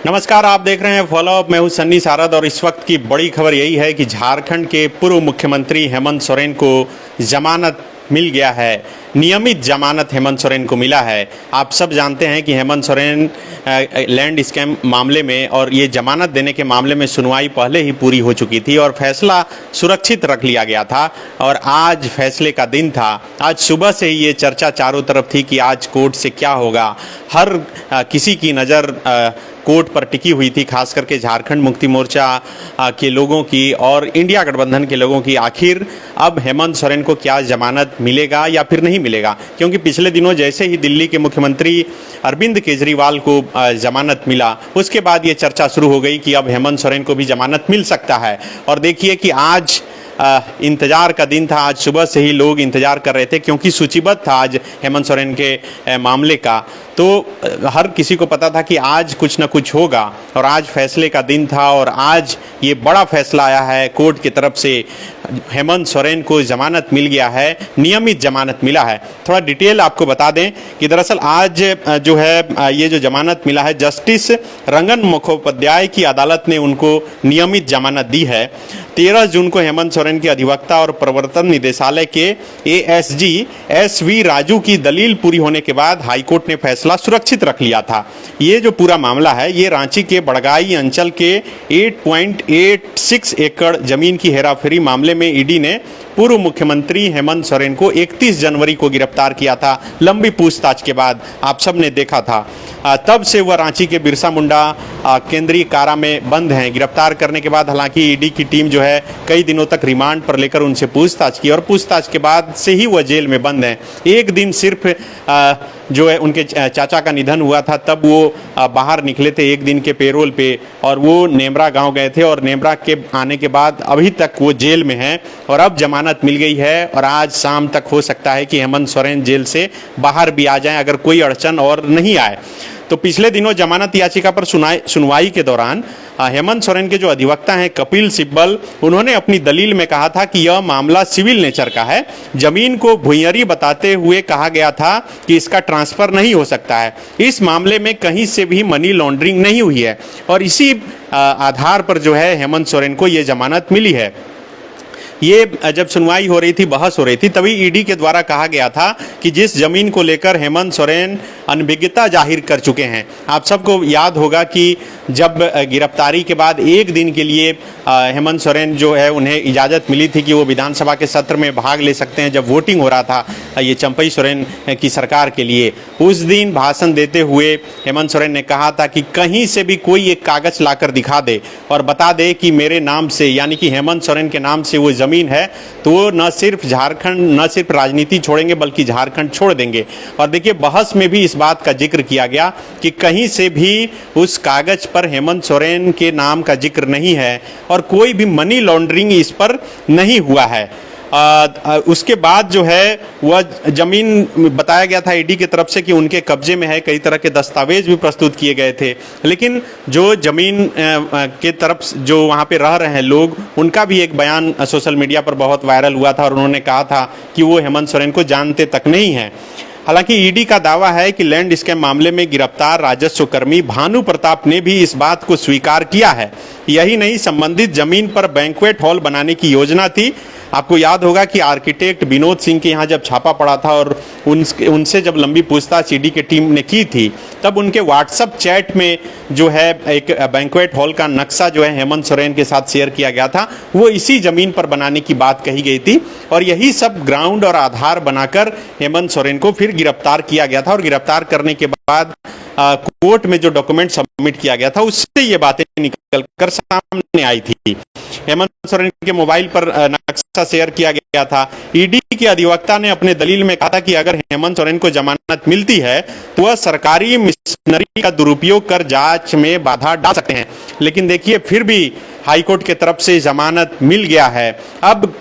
नमस्कार, आप देख रहे हैं फॉलो अप। मैं हूं सन्नी सारद और इस वक्त की बड़ी खबर यही है कि झारखंड के पूर्व मुख्यमंत्री हेमंत सोरेन को जमानत मिल गया है। नियमित जमानत हेमंत सोरेन को मिला है। आप सब जानते हैं कि हेमंत सोरेन लैंड स्कैम मामले में और ये जमानत देने के मामले में सुनवाई पहले ही पूरी हो चुकी थी और फैसला सुरक्षित रख लिया गया था और आज फैसले का दिन था। आज सुबह से ही ये चर्चा चारों तरफ थी कि आज कोर्ट से क्या होगा। हर किसी की नज़र कोर्ट पर टिकी हुई थी, खास करके झारखंड मुक्ति मोर्चा के लोगों की और इंडिया गठबंधन के लोगों की। आखिर अब हेमंत सोरेन को क्या जमानत मिलेगा या फिर नहीं मिलेगा, क्योंकि पिछले दिनों जैसे ही दिल्ली के मुख्यमंत्री अरविंद केजरीवाल को जमानत मिला, उसके बाद ये चर्चा शुरू हो गई कि अब हेमंत सोरेन को भी जमानत मिल सकता है। और देखिए कि आज इंतजार का दिन था। आज सुबह से ही लोग इंतजार कर रहे थे क्योंकि सूचीबद्ध था आज हेमंत सोरेन के मामले का। तो हर किसी को पता था कि आज कुछ न कुछ होगा और आज फैसले का दिन था और आज ये बड़ा फैसला आया है कोर्ट की तरफ से। हेमंत सोरेन को जमानत मिल गया है, नियमित जमानत मिला है। थोड़ा डिटेल आपको बता दें कि दरअसल आज जो है ये जो जमानत मिला है, जस्टिस रंगन मुखोपाध्याय की अदालत ने उनको नियमित जमानत दी है। 13 जून को हेमंत सोरेन के अधिवक्ता और प्रवर्तन निदेशालय के एएसजी SV राजू की दलील पूरी होने के बाद हाईकोर्ट ने फैसला सुरक्षित रख लिया था। ये जो पूरा मामला है ये रांची के बड़गाई अंचल के 8.86 एकड़ जमीन की हेराफेरी मामले में ईडी ने पूर्व मुख्यमंत्री हेमंत सोरेन को 31 जनवरी को गिरफ्तार किया था। लंबी पूछताछ के बाद आप सब ने देखा था। तब से वह रांची के बिरसा मुंडा केंद्रीय कारा में बंद हैं। गिरफ्तार करने के बाद हालांकि ईडी की टीम जो है कई दिनों तक रिमांड पर लेकर उनसे पूछताछ की और पूछताछ के बाद से ही वह जेल में बंद हैं। एक दिन सिर्फ जो है उनके चाचा का निधन हुआ था, तब वो बाहर निकले थे एक दिन के पेरोल पे और वो नेमरा गांव गए थे और नेमरा के आने के बाद अभी तक वो जेल में हैं और अब जमानत मिल गई है और आज शाम तक हो सकता है कि हेमंत सोरेन जेल से बाहर भी आ जाएं अगर कोई अड़चन और नहीं आए। तो पिछले दिनों जमानत याचिका पर सुनवाई के दौरान हेमंत सोरेन के जो अधिवक्ता हैं कपिल सिब्बल, उन्होंने अपनी दलील में कहा था कि यह मामला सिविल नेचर का है। जमीन को भूइंरी बताते हुए कहा गया था कि इसका ट्रांसफर नहीं हो सकता है। इस मामले में कहीं से भी मनी लॉन्ड्रिंग नहीं हुई है और इसी आधार पर जो है हेमंत सोरेन को ये जमानत मिली है। ये जब सुनवाई हो रही थी, बहस हो रही थी, तभी ईडी के द्वारा कहा गया था कि जिस जमीन को लेकर हेमंत सोरेन अनभिज्ञता जाहिर कर चुके हैं। आप सबको याद होगा कि जब गिरफ्तारी के बाद एक दिन के लिए हेमंत सोरेन जो है उन्हें इजाज़त मिली थी कि वो विधानसभा के सत्र में भाग ले सकते हैं, जब वोटिंग हो रहा था ये चंपई सोरेन की सरकार के लिए। उस दिन भाषण देते हुए हेमंत सोरेन ने कहा था कि कहीं से भी कोई एक कागज़ लाकर दिखा दे और बता दे कि मेरे नाम से, यानी कि हेमंत सोरेन के नाम से वो ज़मीन है, तो वो न सिर्फ झारखंड, न सिर्फ राजनीति छोड़ेंगे बल्कि झारखंड छोड़ देंगे। और देखिए बहस में भी इस बात का जिक्र किया गया कि कहीं से भी उस कागज़ पर हेमंत सोरेन के नाम का जिक्र नहीं है और कोई भी मनी लॉन्ड्रिंग इस पर नहीं हुआ है। उसके बाद जो है वह ज़मीन बताया गया था ईडी की तरफ से कि उनके कब्जे में है। कई तरह के दस्तावेज भी प्रस्तुत किए गए थे, लेकिन जो ज़मीन के तरफ जो वहाँ पे रह रहे हैं लोग, उनका भी एक बयान सोशल मीडिया पर बहुत वायरल हुआ था और उन्होंने कहा था कि वो हेमंत सोरेन को जानते तक नहीं हैं। हालांकि ईडी का दावा है कि लैंड स्कैम मामले में गिरफ्तार राजस्व कर्मी भानु प्रताप ने भी इस बात को स्वीकार किया है। यही नहीं, संबंधित जमीन पर बैंक्वेट हॉल बनाने की योजना थी। आपको याद होगा कि आर्किटेक्ट विनोद सिंह के यहाँ जब छापा पड़ा था और उनसे जब लंबी पूछताछ ईडी की टीम ने की थी, तब उनके व्हाट्सएप चैट में जो है एक बैंक्वेट हॉल का नक्शा जो है हेमंत सोरेन के साथ शेयर किया गया था। वो इसी ज़मीन पर बनाने की बात कही गई थी और यही सब ग्राउंड और आधार बनाकर हेमंत सोरेन को फिर गिरफ्तार किया गया था और गिरफ्तार करने के बाद कोर्ट में जो डॉक्यूमेंट सबमिट किया गया था उससे ये बातें निकल कर सामने आई थी। हेमंत सोरेन के मोबाइल पर नक्शा शेयर किया गया था। ईडी के अधिवक्ता ने अपने दलील में कहा था कि अगर हेमंत सोरेन को जमानत मिलती है तो वह सरकारी मशीनरी का दुरुपयोग कर जांच में बाधा डाल सकते हैं। लेकिन देखिए फिर भी हाईकोर्ट के तरफ से जमानत मिल गया है। अब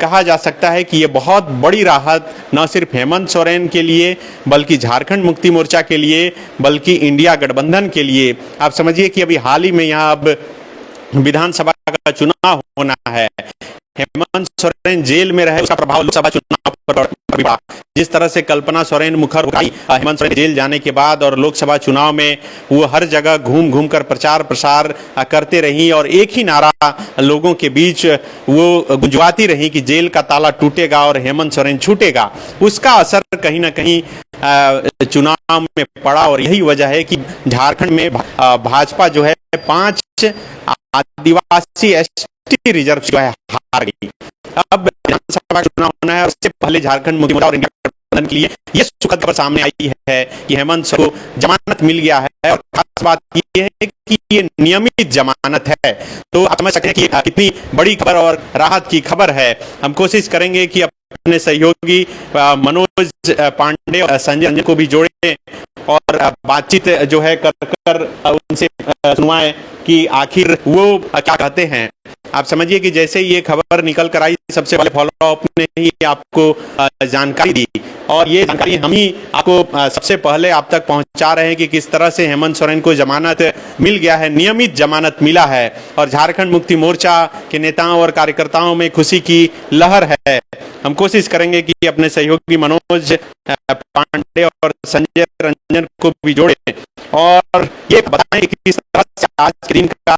कहा जा सकता है कि ये बहुत बड़ी राहत न सिर्फ हेमंत सोरेन के लिए बल्कि झारखंड मुक्ति मोर्चा के लिए, बल्कि इंडिया गठबंधन के लिए। आप समझिए कि अभी हाल ही में यहाँ अब विधानसभा का चुनाव होना है। हेमंत सोरेन जेल में रहे, उसका प्रभाव लोकसभा चुनाव पर भी बढ़ा। जिस तरह से कल्पना सोरेन मुखर होकर हेमंत सोरेन जेल जाने के बाद और लोकसभा चुनाव में वो हर जगह घूम घूम कर प्रचार प्रसार करते रही और एक ही नारा लोगों के बीच वो गुंजवाती रही कि जेल का ताला टूटेगा और हेमंत सोरेन छूटेगा। उसका असर कहीं ना कहीं चुनाव में पड़ा और यही वजह है कि झारखंड में भाजपा जो है 5 आदिवासी एसटी रिजर्व जो है हार गई। अब विधानसभा चुनाव होना है, उससे पहले झारखंड मुक्ति मोर्चा और इंडिया गठबंधन के लिए ये सुखद खबर सामने आई है कि हेमंत सोरेन को जमानत मिल गया है और खास बात ये है कि ये नियमित जमानत है। तो आप समझ सकते हैं कि कितनी बड़ी खबर और राहत की खबर है। हम कोशिश करेंगे कि अपने सहयोगी मनोज पांडे और संजय रंजन को भी जोड़े और बातचीत जो है कर उनसे सुनवाएं कि आखिर वो क्या कहते हैं। आप समझिए कि जैसे ये खबर निकल कर आई, सबसे पहले फॉलोअप ने ही आपको जानकारी दी और ये जानकारी हम ही आपको सबसे पहले आप तक पहुंचा रहे हैं कि किस तरह से हेमंत सोरेन को जमानत मिल गया है, नियमित जमानत मिला है और झारखंड मुक्ति मोर्चा के नेताओं और कार्यकर्ताओं में खुशी की लहर है। हम कोशिश करेंगे कि अपने सहयोगी मनोज पांडे और संजय रंजन को भी जोड़े और ये बताएं कि किस तरह से आज के दिन का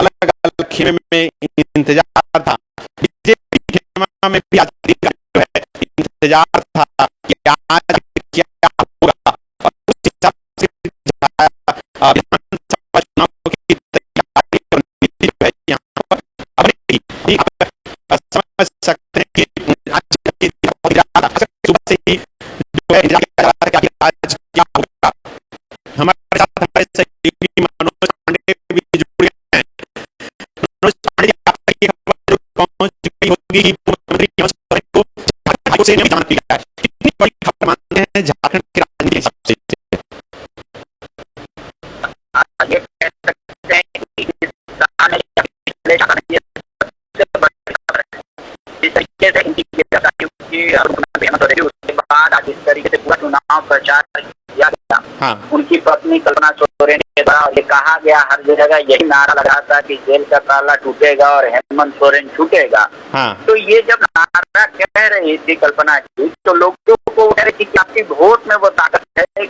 अलग अलग खेमे में इंतजार था। बीजेपी खेमा में भी आज के दिन का जो है इंतजार था कि आज क्या होगा और उस हिसाब से विधानसभा चुनाव की तैयारी जो है यहाँ पर अपनी आप समझ सकते हैं कि आज के दिन सुबह से ही जो है आज क्या होगा। हमारे साथ हमारे सहयोगी मनोज पांडे भी जुड़ गए हैं। मनोज पांडे, आपको ये खबर पहुंच गई होगी कि मुख्यमंत्री हेमंत सोरेन को झारखंड हाईकोर्ट से नियमित जमानत मिली है। कितनी बड़ी खबर मानते हैं झारखंड के राजनीति के हिसाब से? ये कह सकते हैं कि जिस तरीके से इनकी उसके बाद आज इस तरीके से पूरा चुनाव प्रचार किया गया। हाँ। उनकी पत्नी कल्पना सोरेन के द्वारा ये कहा गया, हर जगह यही नारा लगा था कि जेल का ताला टूटेगा और हेमंत सोरेन छूटेगा। हाँ। तो ये जब नारा कह रही थी कल्पना जी, तो लोगों को कह रही थी कि आपकी वोट में वो ताकत है कि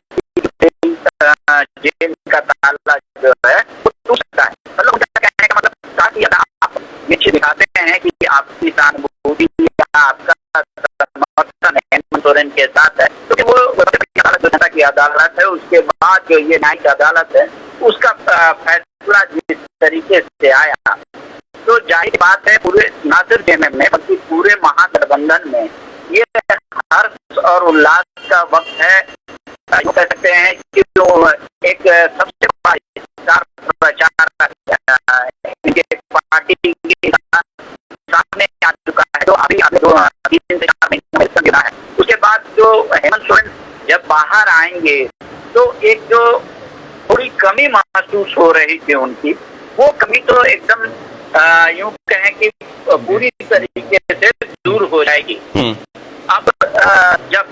जेल का ताला जो है वो टूट सकता है। मतलब उनका कहने का मतलब काफी आप निश्चित दिखाते हैं कि आपकी सहानुभूति या आपका समर्थन हेमंत सोरेन के साथ है, क्योंकि वो अदालत जो जनता की अदालत है, उसके बाद जो ये न्यायिक अदालत है उसका फैसला जिस तरीके से आया, तो जाहिर बात है पूरे न सिर्फ जेएमएम में बल्कि पूरे महागठबंधन में ये हर्ष और उल्लास का वक्त है। कह सकते हैं कि जो एक सबसे बड़ा स्टार प्रचार इनके पार्टी के सामने आ चुका है, जो अभी अगले 2-3 से 4 महीने में इलेक्शन देना है। उसके बाद जो हेमंत सोरेन जब बाहर आएंगे तो एक जो थोड़ी कमी महसूस हो रही थी उनकी, वो कमी तो एकदम यूं कहें कि पूरी तरीके से दूर हो जाएगी। अब जब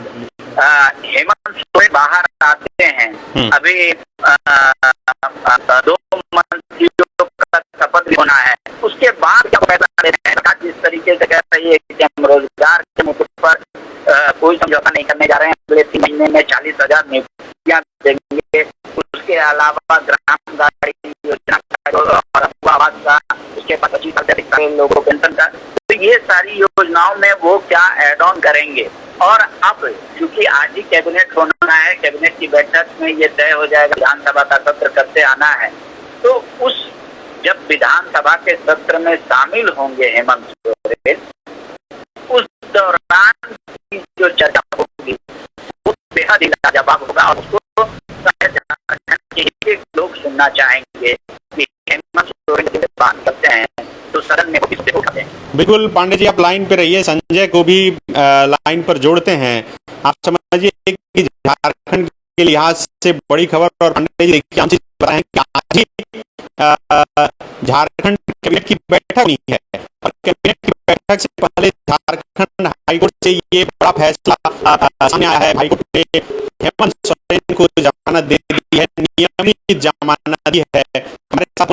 हेमंत सोरेन बाहर आते हैं, अभी 2 मंत्रियों का शपथ भी होना है, उसके बाद क्या फैसला लेना है। सरकार जिस तरीके से कह रही है कि हम रोजगार के मुद्दे पर कोई समझौता नहीं करने जा रहे हैं, अगले 3 महीने में 40,000 नियुक्तियां देंगे, उसके अलावा ग्राम गाड़ी योजना और आवास का, उसके बाद 25 साल से अधिक लोगों को पेंशन का, तो ये सारी योजनाओं में वो क्या एड ऑन करेंगे। और अब क्योंकि आज ही कैबिनेट होना है, कैबिनेट की बैठक में ये तय हो जाएगा विधानसभा का सत्र करते आना है, तो उस जब विधानसभा के सत्र में शामिल होंगे हेमंत सोरेन, उस दौरान की जो चर्चा होगी वो बेहद ही लाजवाब होगा और उसको लोग सुनना चाहेंगे कि हेमंत सोरेन की बात करते हैं तो सदन में किससे उठाते हैं। बिल्कुल पांडे जी, आप लाइन पे रहिए, संजय को भी लाइन पर जोड़ते हैं। आप समझिए कि झारखंड के लिहाज से बड़ी खबर, और पांडे जी देखिए हम बताएं कि आज ही झारखंड कैबिनेट की बैठक हुई है और कैबिनेट की बैठक से पहले झारखंड हाईकोर्ट से ये बड़ा फैसला सामने आया है। हाईकोर्ट ने हेमंत सोरेन को जमानत दे दी है, नियमित जमानत दी है। हमारे साथ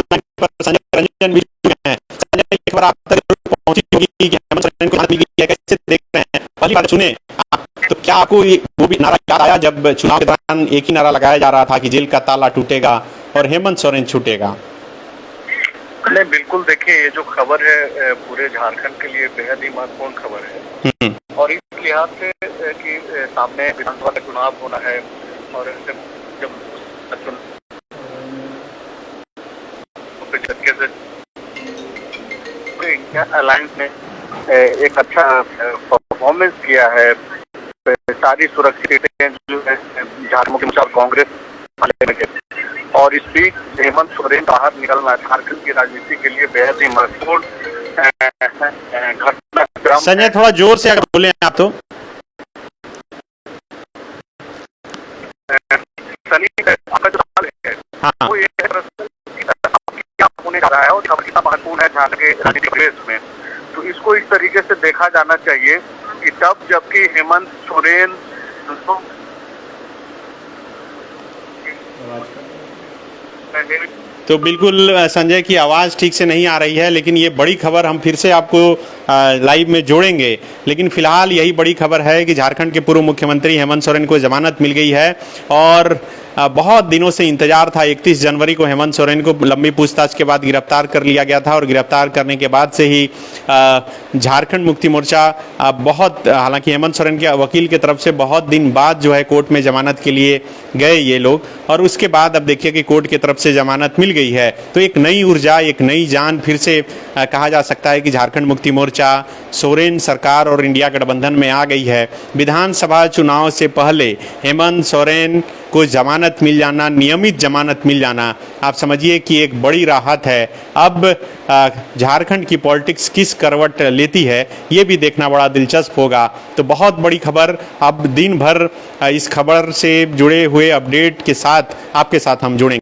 संजय रंजन भी हैं। संजय, खबर आप तक पहुंची होगी कि हेमंत सोरेन को जमानत मिल गई है, कैसे देख रहे हैं? पहली बार सुने आप तो क्या आपको वो भी नारा याद आया जब चुनाव के दौरान एक ही नारा लगाया जा रहा था कि जेल का ताला टूटेगा और हेमंत सोरेन छूटेगा? नहीं, बिल्कुल। देखिए, ये जो खबर है पूरे झारखंड के लिए बेहद ही महत्वपूर्ण खबर है, और इस लिहाज से कि सामने विधानसभा का चुनाव होना है, और जब अलायंस ने एक अच्छा परफॉर्मेंस किया है, सारी सुरक्षित सीटें जो है झारखंड कांग्रेस वाले के, और इस बीच हेमंत सोरेन बाहर निकलना झारखंड की राजनीति के लिए बेहद ही महत्वपूर्ण घटनाक्रम। संजय, थोड़ा जोर से अगर बोले आप तो। सनी, आपका जो सवाल है वो ये है क्या होने जा रहा है और खबर कितना महत्वपूर्ण है झारखंड के राजनीतिक रेस में। तो इसको इस तरीके से देखा जाना चाहिए कि तब जबकि हेमंत सोरेन तो बिल्कुल संजय की आवाज़ ठीक से नहीं आ रही है, लेकिन ये बड़ी खबर हम फिर से आपको लाइव में जोड़ेंगे। लेकिन फिलहाल यही बड़ी खबर है कि झारखंड के पूर्व मुख्यमंत्री हेमंत सोरेन को जमानत मिल गई है, और बहुत दिनों से इंतजार था। 31 जनवरी को हेमंत सोरेन को लंबी पूछताछ के बाद गिरफ्तार कर लिया गया था, और गिरफ्तार करने के बाद से ही झारखंड मुक्ति मोर्चा बहुत, हालांकि हेमंत सोरेन के वकील की तरफ से बहुत दिन बाद जो है कोर्ट में जमानत के लिए गए ये लोग, और उसके बाद अब देखिए कि कोर्ट की तरफ से जमानत मिल गई है। तो एक नई ऊर्जा, एक नई जान फिर से कहा जा सकता है कि झारखंड मुक्ति मोर्चा सोरेन सरकार और इंडिया गठबंधन में आ गई है। विधानसभा चुनाव से पहले हेमंत सोरेन को जमानत मिल जाना, नियमित जमानत मिल जाना, आप समझिए कि एक बड़ी राहत है। अब झारखंड की पॉलिटिक्स किस करवट लेती है ये भी देखना बड़ा दिलचस्प होगा। तो बहुत बड़ी खबर। अब दिन भर इस खबर से जुड़े हुए अपडेट के साथ आपके साथ हम जुड़ेंगे।